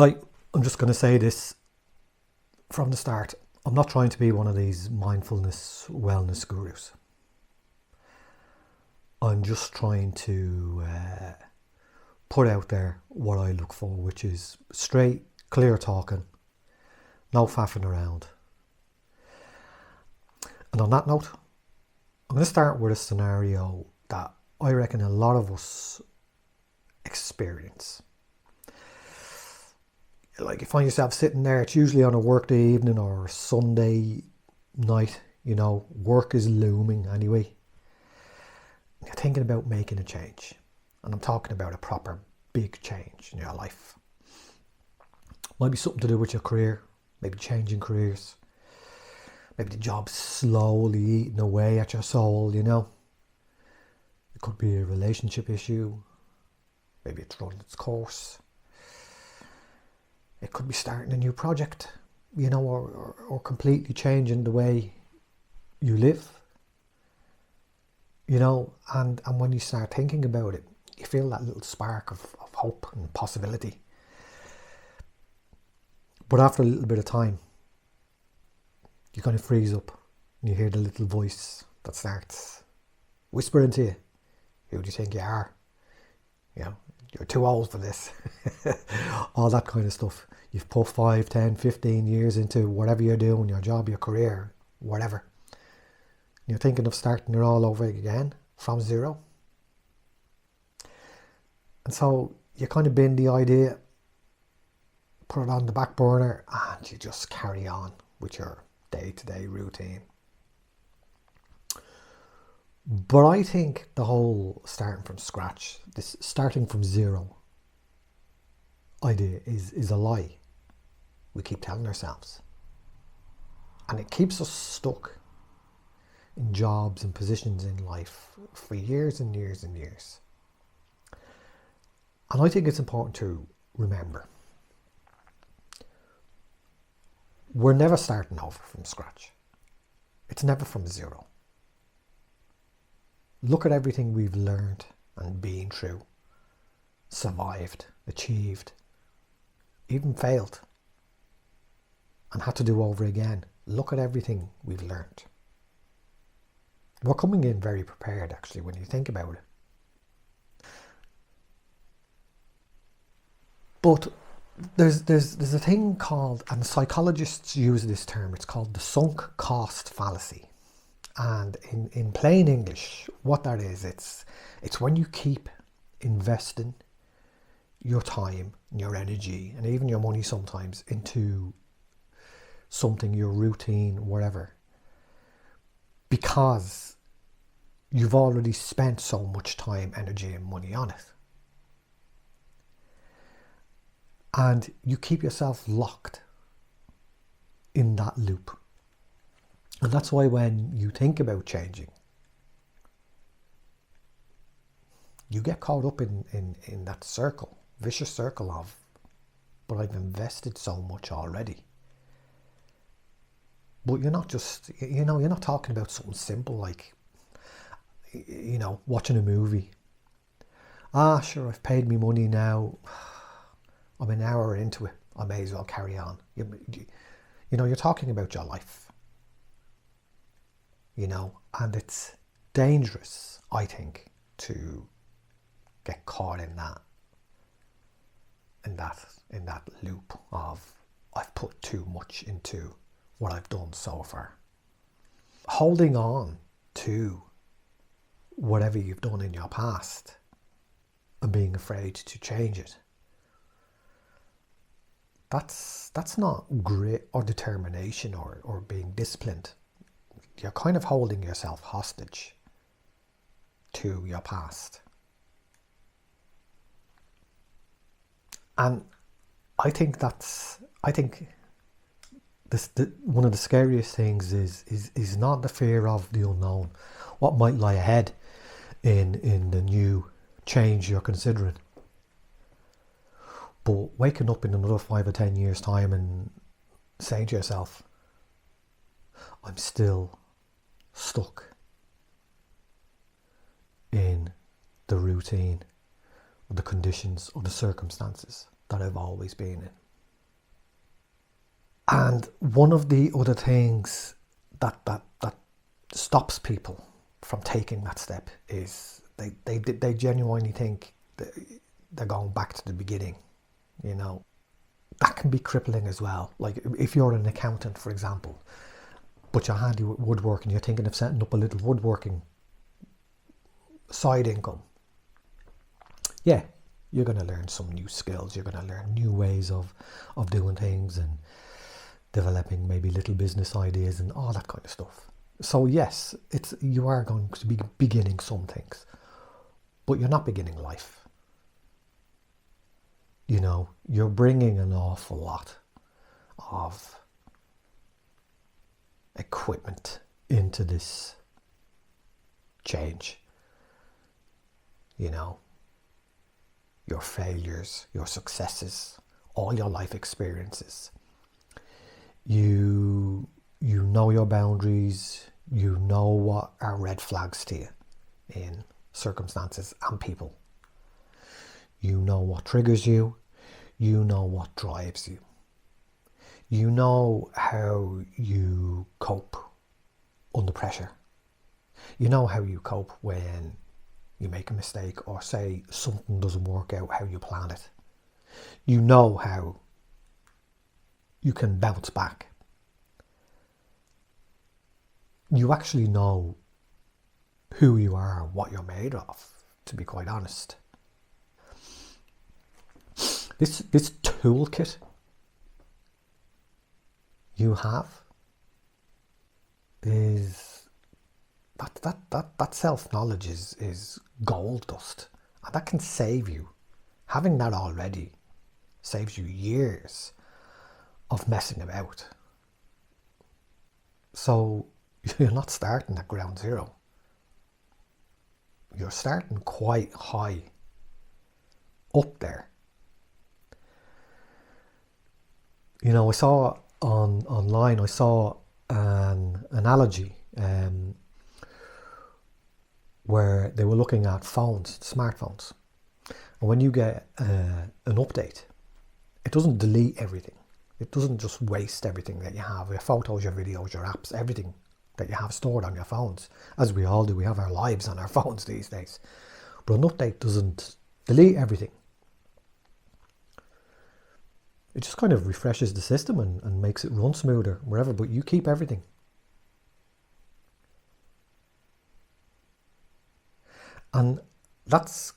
Right, I'm just going to say this from the start. I'm not trying to be one of these mindfulness wellness gurus. I'm just trying to put out there what I look for, which is straight, clear talking, no faffing around. And on that note, I'm going to start with a scenario that I reckon a lot of us experience. Like, you find yourself sitting there, it's usually on a workday evening or Sunday night, work is looming anyway. You're thinking about making a change. And I'm talking about a proper big change in your life. Might be something to do with your career, maybe changing careers. Maybe the job's slowly eating away at your soul, It could be a relationship issue. Maybe it's run its course. It could be starting a new project, or completely changing the way you live. And when you start thinking about it, you feel that little spark of hope and possibility. But after a little bit of time, you kind of freeze up and you hear the little voice that starts whispering to you, who do you think you are? You're too old for this. All that kind of stuff. You've put 5, 10, 15 years into whatever you're doing, your job, your career, whatever. You're thinking of starting it all over again from zero. And so you kind of bin the idea, put it on the back burner, and you just carry on with your day-to-day routine. But I think the whole starting from scratch, this starting from zero idea is a lie we keep telling ourselves. And it keeps us stuck in jobs and positions in life for years and years and years. And I think it's important to remember, we're never starting over from scratch. It's never from zero. Look at everything we've learned and been through, survived, achieved, even failed, and had to do over again. Look at everything we've learned. We're coming in very prepared, actually, when you think about it. But there's a thing called, and psychologists use this term, it's called the sunk cost fallacy. And in plain English, what that is, it's when you keep investing your time, your energy, and even your money sometimes into something, your routine, whatever, because you've already spent so much time, energy, and money on it. And you keep yourself locked in that loop. And that's why when you think about changing, you get caught up in that circle, vicious circle of, but I've invested so much already. But you're not just, you're not talking about something simple like, watching a movie. Sure, I've paid me money now. I'm an hour into it. I may as well carry on. You're talking about your life. And it's dangerous, I think, to get caught in that loop of, I've put too much into what I've done so far. Holding on to whatever you've done in your past and being afraid to change it, that's not grit or determination or being disciplined. You're kind of holding yourself hostage to your past. And I think one of the scariest things is not the fear of the unknown, what might lie ahead in the new change you're considering. But waking up in another 5 or 10 years' time and saying to yourself, I'm still stuck in the routine, or the conditions, or the circumstances that I've always been in. And one of the other things that stops people from taking that step is they genuinely think that they're going back to the beginning, you know. That can be crippling as well. Like if you're an accountant, for example, but you're handy with woodworking, you're thinking of setting up a little woodworking side income. Yeah, you're going to learn some new skills. You're going to learn new ways of doing things and developing maybe little business ideas and all that kind of stuff. So yes, you are going to be beginning some things, but you're not beginning life. You know, you're bringing an awful lot of equipment into this change. You know, your failures, your successes, all your life experiences. You know your boundaries, you know what are red flags to you in circumstances and people. You know what triggers you, you know what drives you. You know how you cope under pressure. You know how you cope when you make a mistake or say something doesn't work out how you plan it. You know how you can bounce back. You actually know who you are and what you're made of, to be quite honest. This toolkit you have is that self-knowledge is gold dust, and that can save you. Having that already saves you years of messing about. So you're not starting at ground zero. You're starting quite high up there. You know, I saw online, I saw an analogy where they were looking at phones, smartphones. And when you get an update, it doesn't delete everything. It doesn't just waste everything that you have, your photos, your videos, your apps, everything that you have stored on your phones. As we all do, we have our lives on our phones these days. But an update doesn't delete everything. It just kind of refreshes the system and makes it run smoother wherever, but you keep everything. And it's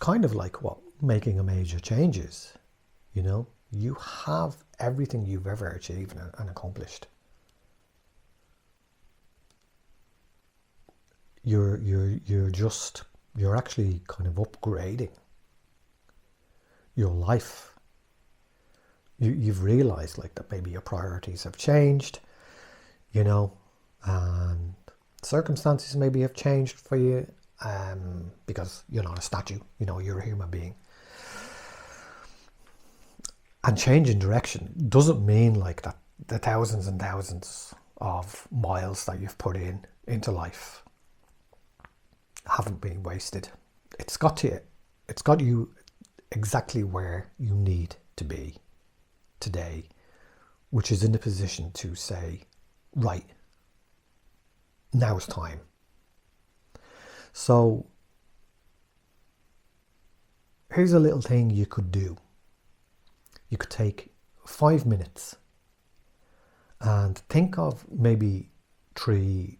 kind of like what making a major change is. You know, you have everything you've ever achieved and accomplished. You're actually kind of upgrading your life. You've realized like that maybe your priorities have changed, you know, and circumstances maybe have changed for you, because you're not a statue, you know, you're a human being. And changing direction doesn't mean like that the thousands and thousands of miles that you've put into life haven't been wasted. It's got you exactly where you need to be today, which is in a position to say, right, now's time. So here's a little thing you could do. You could take 5 minutes and think of maybe 3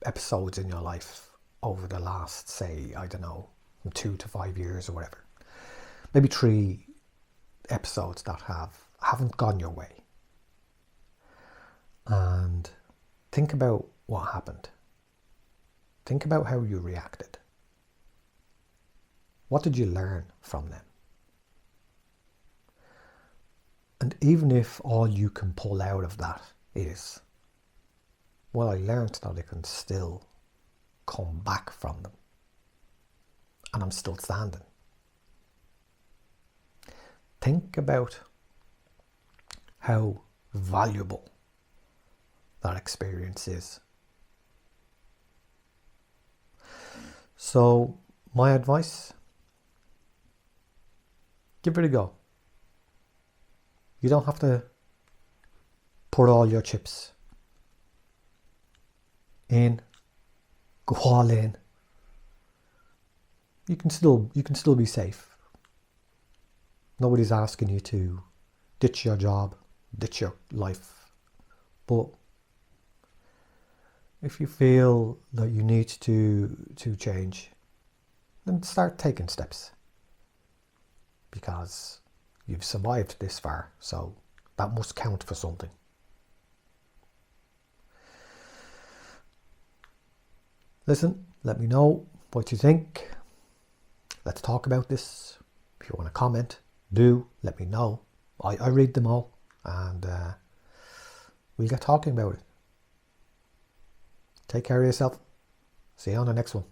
episodes in your life over the last, say, I don't know, 2 to 5 years or whatever. Maybe 3 episodes that haven't gone your way. And think about what happened. Think about how you reacted. What did you learn from them? And even if all you can pull out of that is, well, I learned that I can still come back from them. And I'm still standing. Think about how valuable that experience is. So, my advice, give it a go. You don't have to put all your chips in, go all in. You can still be safe. Nobody's asking you to ditch your job, ditch your life. But if you feel that you need to change, then start taking steps. Because you've survived this far, so that must count for something. Listen, let me know what you think. Let's talk about this. If you want to comment, do let me know. I read them all, and we'll get talking about it. Take care of yourself. See you on the next one.